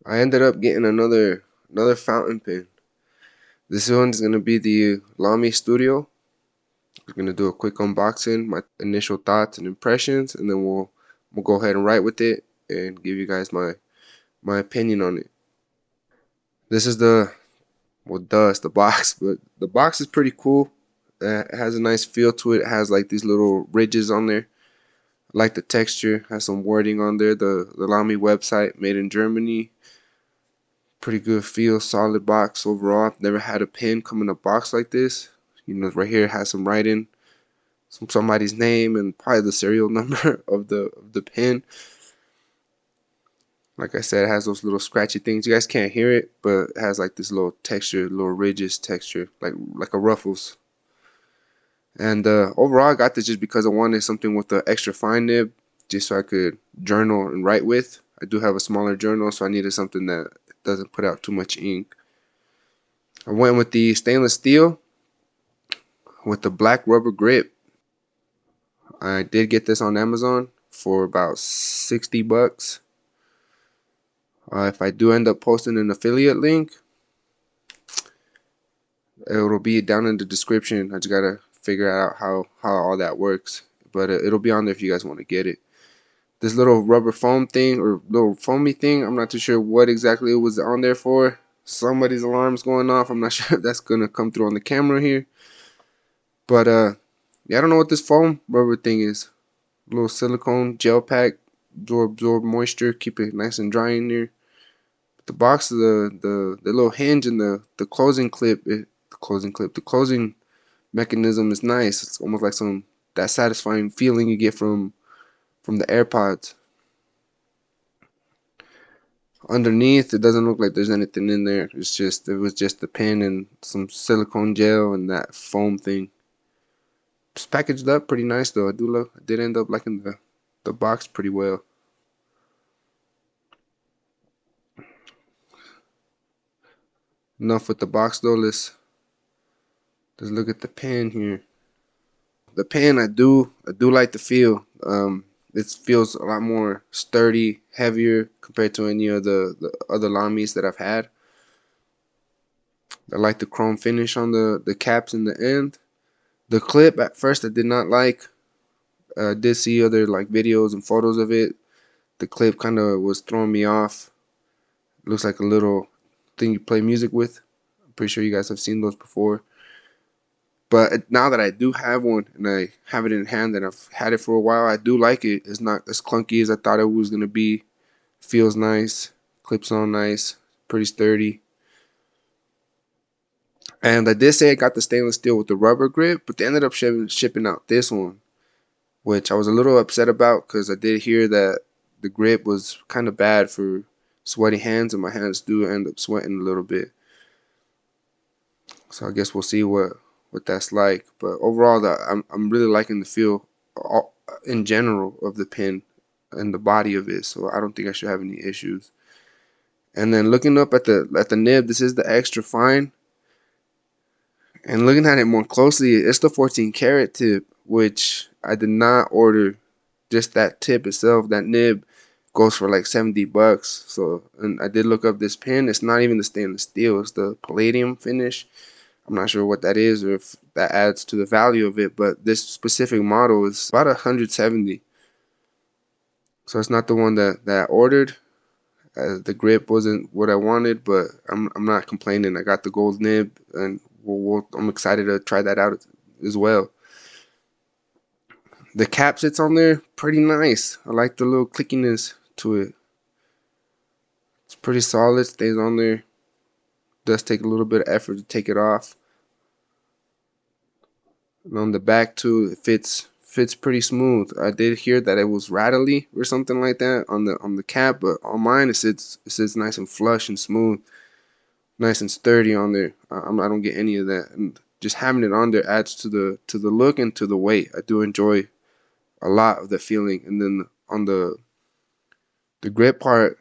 I ended up getting another fountain pen. This one's gonna be the LAMY Studio. I'm gonna do a quick unboxing, my initial thoughts and impressions, and then we'll go ahead and write with it and give you guys my opinion on it. This is it's the box, but the box is pretty cool. It has a nice feel to it. It has like these little ridges on there. I like the texture. Has some wording on there. The LAMY website, made in Germany. Pretty good feel, solid box overall. I've never had a pen come in a box like this. You know, right here it has some writing, somebody's name, and probably the serial number of the pen. Like I said, it has those little scratchy things. You guys can't hear it, but it has like this little texture, little ridges texture, like a ruffles. And overall, I got this just because I wanted something with the extra fine nib, just so I could journal and write with. I do have a smaller journal, so I needed something that doesn't put out too much ink. I went with the stainless steel with the black rubber grip. I did get this on Amazon for about 60 bucks. If I do end up posting an affiliate link, it'll be down in the description. I just gotta figure out how all that works, but it'll be on there if you guys want to get it. This little rubber foam thing or little foamy thing, I'm not too sure what exactly it was on there for. Somebody's alarm's going off. I'm not sure if that's gonna come through on the camera here, but yeah, I don't know what this foam rubber thing is. Little silicone gel pack, absorb moisture, keep it nice and dry in there. The box, the little hinge and the closing clip, the closing mechanism is nice. It's almost like some that satisfying feeling you get from the AirPods. Underneath, it doesn't look like there's anything in there. It was just the pen and some silicone gel and that foam thing. It's packaged up pretty nice though. I did end up liking the box pretty well. Enough with the box though. Let's look at the pen here. The pen, I do like the feel. It feels a lot more sturdy, heavier compared to any of the other Lamies that I've had. I like the chrome finish on the caps in the end. The clip at first I did not like. I did see other like videos and photos of it. The clip kind of was throwing me off. It looks like a little thing you play music with. I'm pretty sure you guys have seen those before. But now that I do have one and I have it in hand and I've had it for a while, I do like it. It's not as clunky as I thought it was gonna be. Feels nice, clips on nice, pretty sturdy. And I did say I got the stainless steel with the rubber grip, but they ended up shipping out this one, which I was a little upset about because I did hear that the grip was kind of bad for sweaty hands, and my hands do end up sweating a little bit. So I guess we'll see what that's like. But overall, I'm really liking the feel in general of the pen and the body of it. So I don't think I should have any issues. And then looking up at the nib, this is the extra fine. And looking at it more closely, it's the 14 karat tip, which I did not order. Just that tip itself, that nib, goes for like 70 bucks. So, and I did look up this pen. It's not even the stainless steel. It's the palladium finish. I'm not sure what that is or if that adds to the value of it, but this specific model is about 170. So it's not the one that I ordered. The grip wasn't what I wanted, but I'm not complaining. I got the gold nib, and I'm excited to try that out as well. The cap sits on there pretty nice. I like the little clickiness to it. It's pretty solid, stays on there. Does take a little bit of effort to take it off. And on the back too, it fits pretty smooth. I did hear that it was rattly or something like that on the cap, but on mine it sits nice and flush and smooth, nice and sturdy on there. I don't get any of that, and just having it on there adds to the look and to the weight. I do enjoy a lot of the feeling, and then on the grip part,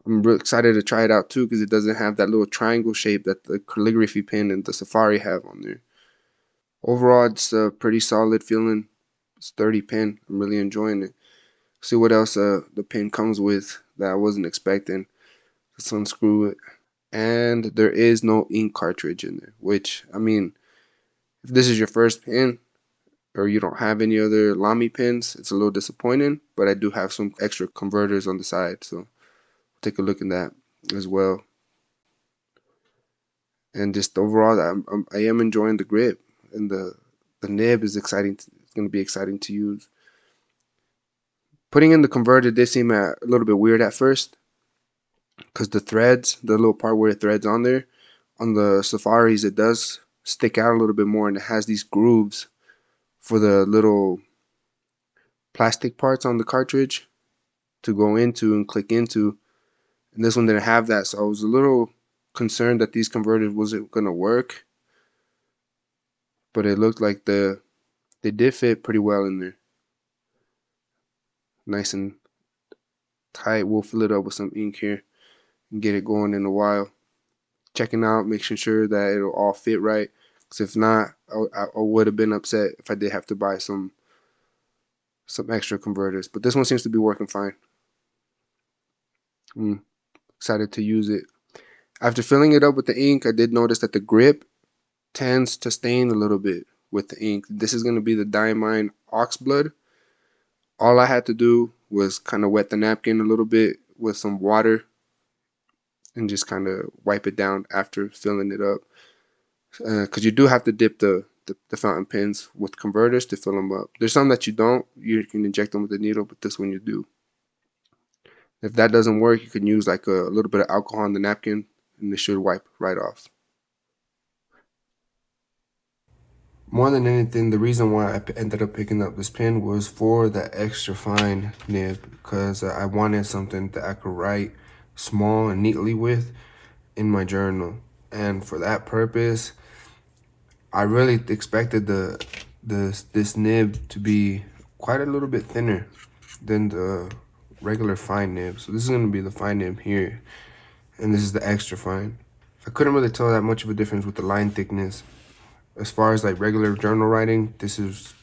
I'm real excited to try it out too because it doesn't have that little triangle shape that the calligraphy pen and the Safari have on there. Overall, it's a pretty solid feeling, sturdy pen. I'm really enjoying it. See what else the pen comes with that I wasn't expecting. Let's unscrew it. And there is no ink cartridge in there, which, I mean, if this is your first pen or you don't have any other LAMY pens, it's a little disappointing, but I do have some extra converters on the side, so take a look at that as well. And just overall, I am enjoying the grip, and the nib is exciting. It's going to be exciting to use. Putting in the converter did seem a little bit weird at first, because the threads, the little part where it threads on there, on the Safaris, it does stick out a little bit more, and it has these grooves for the little plastic parts on the cartridge to go into and click into. And this one didn't have that, so I was a little concerned that these converters wasn't gonna work, but it looked like they did fit pretty well in there, nice and tight. We'll fill it up with some ink here and get it going in a while. Checking out, making sure that it'll all fit right. Because if not, I would have been upset if I did have to buy some extra converters. But this one seems to be working fine. I'm excited to use it. After filling it up with the ink, I did notice that the grip tends to stain a little bit with the ink. This is going to be the Diamine Oxblood. All I had to do was kind of wet the napkin a little bit with some water and just kind of wipe it down after filling it up. Because you do have to dip the fountain pens with converters to fill them up. There's some that you don't. You can inject them with a needle, but this one you do. If that doesn't work, you can use like a little bit of alcohol on the napkin, and it should wipe right off. More than anything, the reason why I ended up picking up this pen was for the extra fine nib, because I wanted something that I could write small and neatly with in my journal. And for that purpose, I really expected this nib to be quite a little bit thinner than the regular fine nib. So this is going to be the fine nib here, and this is the extra fine. I couldn't really tell that much of a difference with the line thickness. As far as like regular journal writing, this is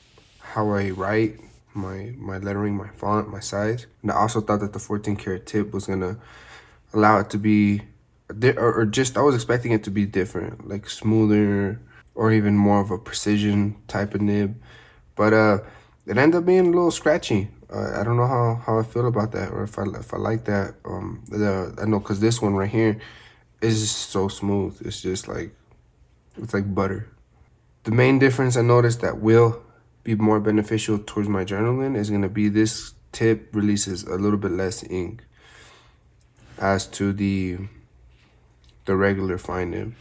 how I write my lettering, my font, my size. And I also thought that the 14 karat tip was gonna allow it to be, or just I was expecting it to be different, like smoother or even more of a precision type of nib. But it ended up being a little scratchy. I don't know how I feel about that, or if I like that. I know, because this one right here is just so smooth. It's just like, it's like butter. The main difference I noticed that will be more beneficial towards my journaling is going to be this tip releases a little bit less ink as to the regular fine nib.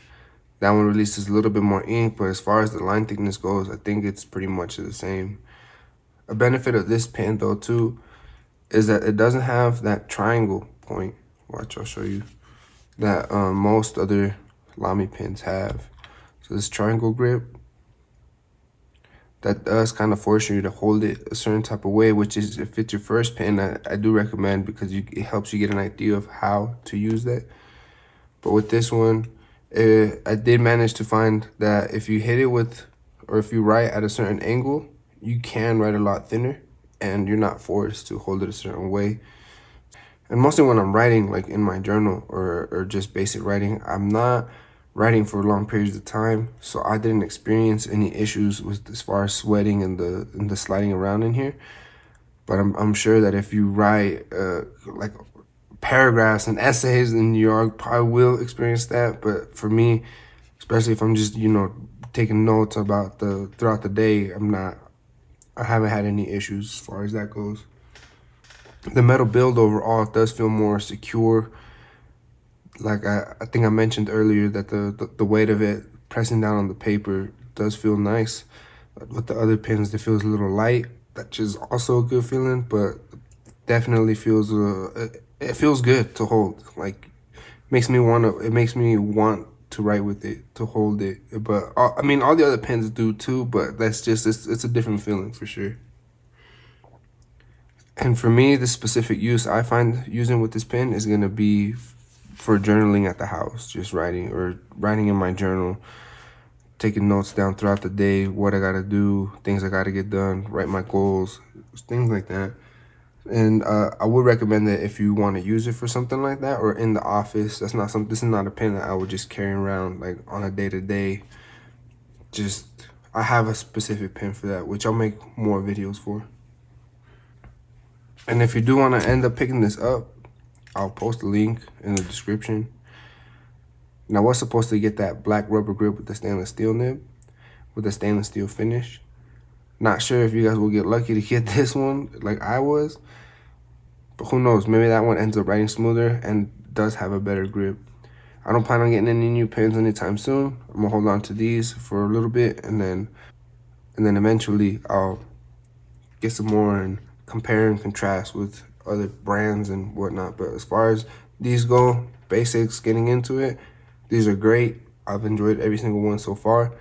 That one releases a little bit more ink, but as far as the line thickness goes, I think it's pretty much the same. A benefit of this pen though too is that it doesn't have that triangle point. Watch, I'll show you. That most other LAMY pens have. So this triangle grip, that does kind of force you to hold it a certain type of way, which is, if it's your first pen, I do recommend, because it helps you get an idea of how to use that. But with this one, I did manage to find that if you hit it with, or if you write at a certain angle, you can write a lot thinner, and you're not forced to hold it a certain way. And mostly when I'm writing, like in my journal or just basic writing, I'm not writing for long periods of time, so I didn't experience any issues with as far as sweating and the sliding around in here. But I'm sure that if you write like paragraphs and essays, then you probably will experience that. But for me, especially if I'm just taking notes about throughout the day, I haven't had any issues as far as that goes. The metal build overall does feel more secure. Like I think I mentioned earlier that the weight of it pressing down on the paper does feel nice. With the other pens, it feels a little light. That's just also a good feeling, but definitely feels it feels good to hold. Like it makes me want to write with it, to hold it. But I mean, all the other pens do too. But that's just it's a different feeling for sure. And for me, the specific use I find using with this pen is gonna be for journaling at the house, just writing in my journal, taking notes down throughout the day, what I gotta do, things I gotta get done, write my goals, things like that. And I would recommend that if you want to use it for something like that or in the office. That's not something. This is not a pen that I would just carry around like on a day-to-day. Just I have a specific pen for that, which I'll make more videos for. And if you do want to end up picking this up, I'll post a link in the description. Now, we're supposed to get that black rubber grip with the stainless steel nib, with the stainless steel finish. Not sure if you guys will get lucky to get this one like I was, but who knows? Maybe that one ends up writing smoother and does have a better grip. I don't plan on getting any new pens anytime soon. I'm gonna hold on to these for a little bit, and then eventually I'll get some more and compare and contrast with other brands and whatnot. But as far as these go, basics, getting into it, these are great. I've enjoyed every single one so far.